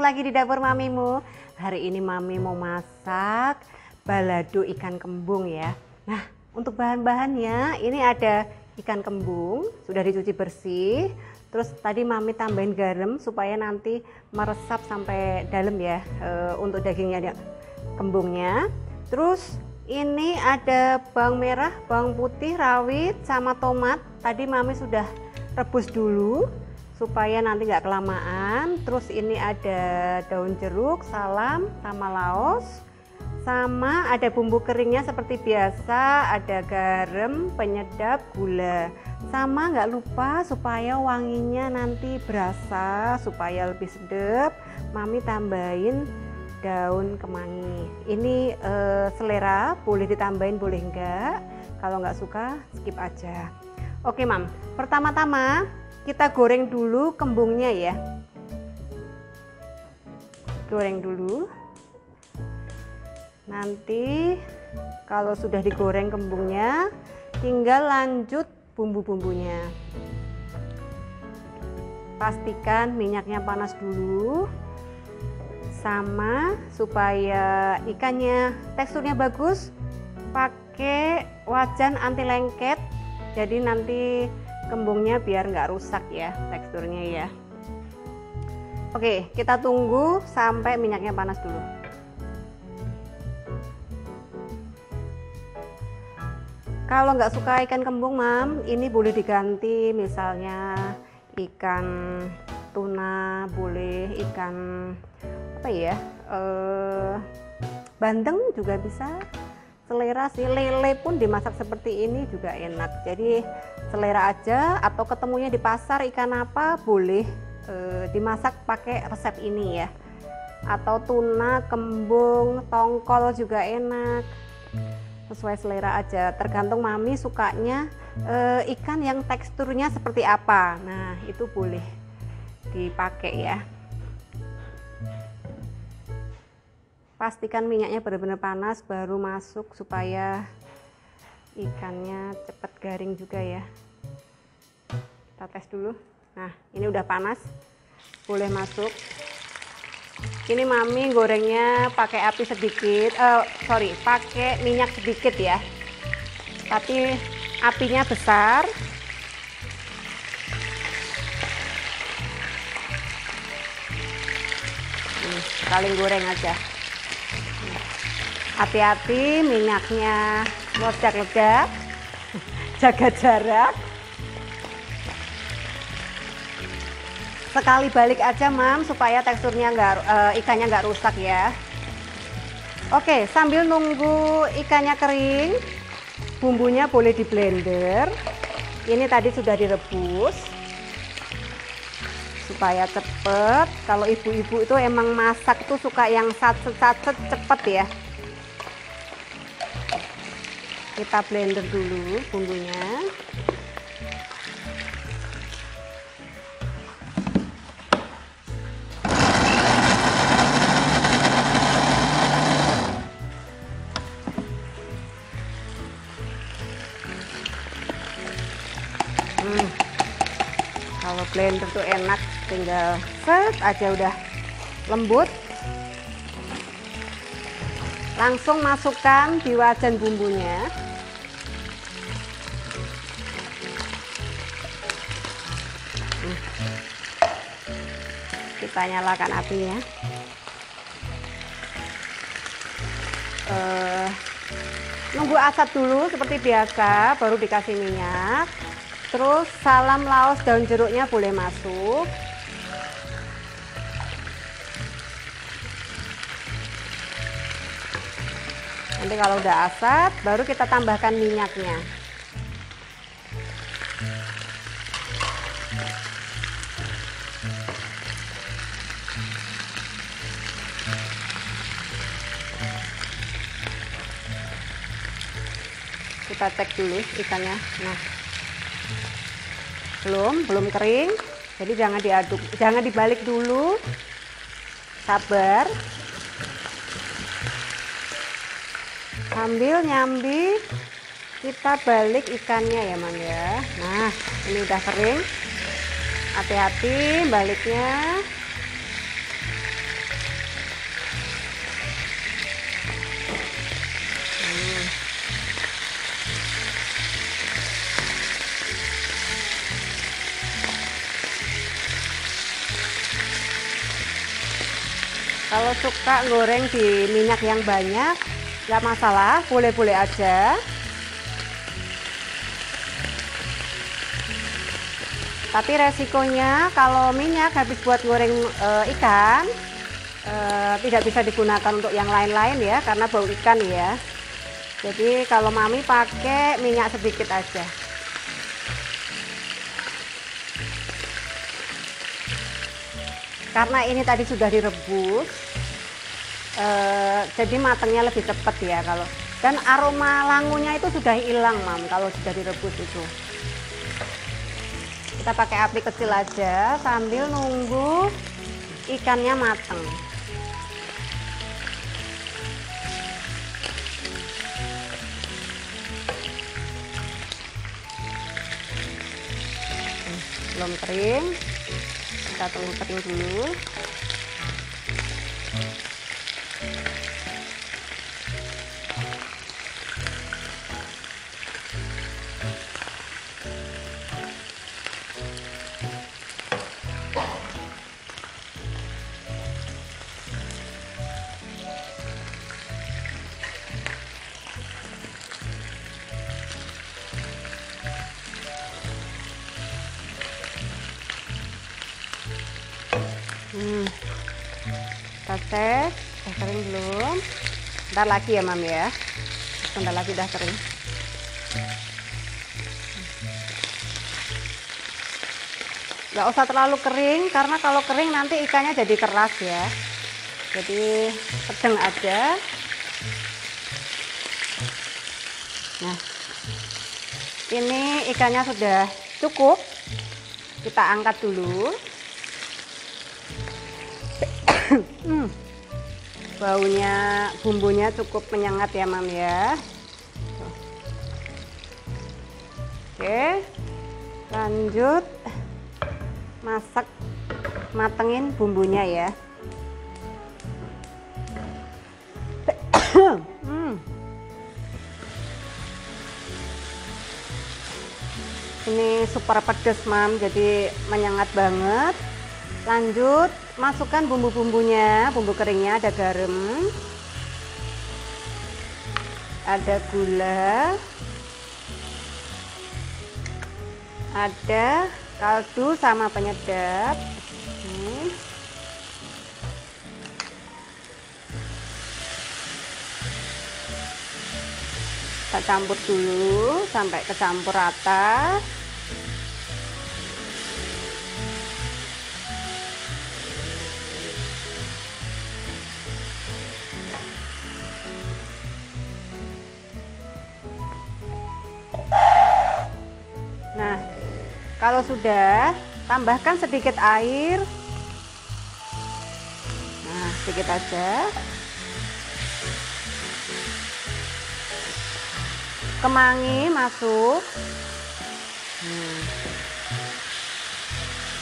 ketemu lagi di dapur mamimu. Hari ini mami mau masak balado ikan kembung ya. Nah, untuk bahan-bahannya ini ada ikan kembung, sudah dicuci bersih. Terus tadi mami tambahin garam supaya nanti meresap sampai dalam ya, untuk dagingnya kembungnya. Terus ini ada bawang merah, bawang putih, rawit, sama tomat. Tadi mami sudah rebus dulu supaya nanti nggak kelamaan. Terus ini ada daun jeruk, salam, sama laos, sama ada bumbu keringnya seperti biasa, ada garam, penyedap, gula, sama nggak lupa supaya wanginya nanti berasa, supaya lebih sedap, mami tambahin daun kemangi. Ini selera, boleh ditambahin boleh enggak, kalau nggak suka skip aja. Oke mam, pertama-tama kita goreng dulu kembungnya ya. Goreng dulu. Nanti kalau sudah digoreng kembungnya, tinggal lanjut bumbu-bumbunya. Pastikan minyaknya panas dulu. Sama supaya ikannya teksturnya bagus, pakai wajan anti lengket. Jadi nanti kembungnya biar nggak rusak ya teksturnya ya. Oke, kita tunggu sampai minyaknya panas dulu. Kalau nggak suka ikan kembung mam, ini boleh diganti misalnya ikan tuna, boleh ikan apa ya, bandeng juga bisa. Selera sih, lele pun dimasak seperti ini juga enak. Jadi selera aja, atau ketemunya di pasar ikan apa boleh dimasak pakai resep ini ya. Atau tuna, kembung, tongkol juga enak. Sesuai selera aja, tergantung mami sukanya ikan yang teksturnya seperti apa. Nah, itu boleh dipakai ya. Pastikan minyaknya benar-benar panas baru masuk supaya ikannya cepat garing juga ya. Kita tes dulu. Nah, ini udah panas, boleh masuk. Ini mami gorengnya pakai api sedikit, pakai minyak sedikit ya. Tapi apinya besar. Saling goreng aja. Hati-hati minyaknya meledak-ledak, jaga jarak. Sekali balik aja mam supaya teksturnya ikannya nggak rusak ya. Oke, sambil nunggu ikannya kering, bumbunya boleh di blender. Ini tadi sudah direbus supaya cepet. Kalau ibu-ibu itu emang masak tuh suka yang satset cepet ya. Kita blender dulu bumbunya. Kalau blender tuh enak, tinggal set aja udah lembut. Langsung masukkan di wajan bumbunya. Kita nyalakan apinya. Nunggu asap dulu seperti biasa, baru dikasih minyak. Terus salam, laos, daun jeruknya boleh masuk. Nanti kalau udah asap, baru kita tambahkan minyaknya. Kita cek dulu ikannya. Nah, belum kering, jadi jangan diaduk, jangan dibalik dulu, sabar. Sambil nyambi kita balik ikannya ya mam ya. Nah, ini udah kering, hati-hati baliknya. Kalau suka goreng di minyak yang banyak, nggak masalah, boleh-boleh aja. Tapi resikonya kalau minyak habis buat goreng ikan, tidak bisa digunakan untuk yang lain-lain ya, karena bau ikan ya. Jadi kalau mami pakai minyak sedikit aja. Karena ini tadi sudah direbus, jadi matangnya lebih cepat ya kalau. Dan aroma langunya itu sudah hilang, Mam, kalau sudah direbus itu. Kita pakai api kecil aja sambil nunggu ikannya matang. Belum kering, kita tunggu kering dulu. Kita cek, udah kering belum? Bentar lagi ya, Mam ya. Bentar lagi udah kering. Nggak usah terlalu kering, karena kalau kering nanti ikannya jadi keras ya. Jadi sedang aja. Nah, ini ikannya sudah cukup. Kita angkat dulu. Baunya, bumbunya cukup menyengat ya, Mam ya. Oke, lanjut masak, matengin bumbunya ya. Ini super pedas, Mam, jadi menyengat banget. Lanjut masukkan bumbu-bumbunya, bumbu keringnya, ada garam, ada gula, ada kaldu sama penyedap. Kita campur dulu sampai kecampur rata. Nah, kalau sudah, tambahkan sedikit air. Nah, sedikit aja. Kemangi masuk.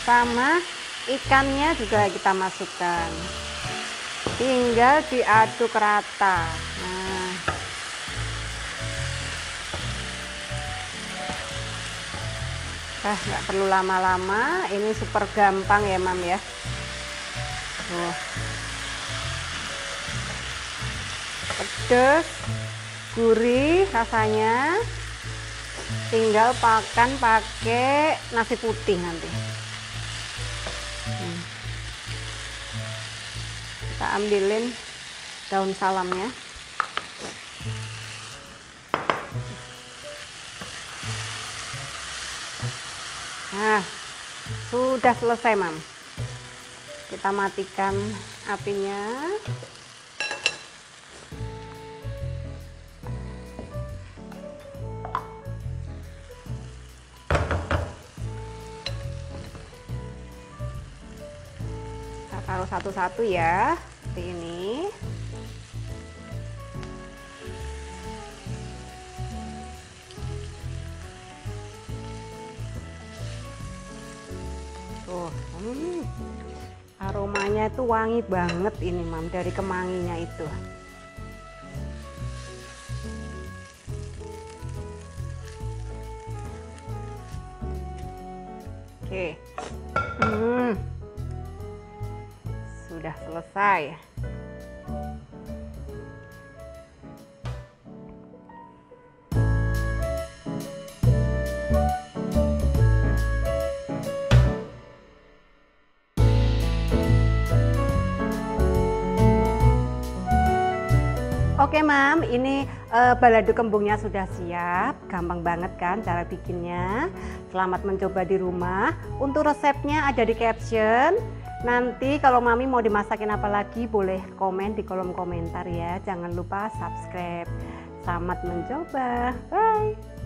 Sama ikannya juga kita masukkan. Tinggal diaduk rata. Nah, nggak perlu lama-lama, ini super gampang ya, Mam ya. Pedas, gurih rasanya, tinggal makan pakai nasi putih nanti. Kita ambilin daun salamnya. Nah, sudah selesai, Mam. Kita matikan apinya. Kita taruh satu-satu ya, seperti ini. Aromanya itu wangi banget ini, Mam, dari kemanginya itu. Oke. Sudah selesai. Oke Mam, ini balado kembungnya sudah siap. Gampang banget kan cara bikinnya. Selamat mencoba di rumah. Untuk resepnya ada di caption. Nanti kalau Mami mau dimasakin apa lagi boleh komen di kolom komentar ya. Jangan lupa subscribe. Selamat mencoba. Bye.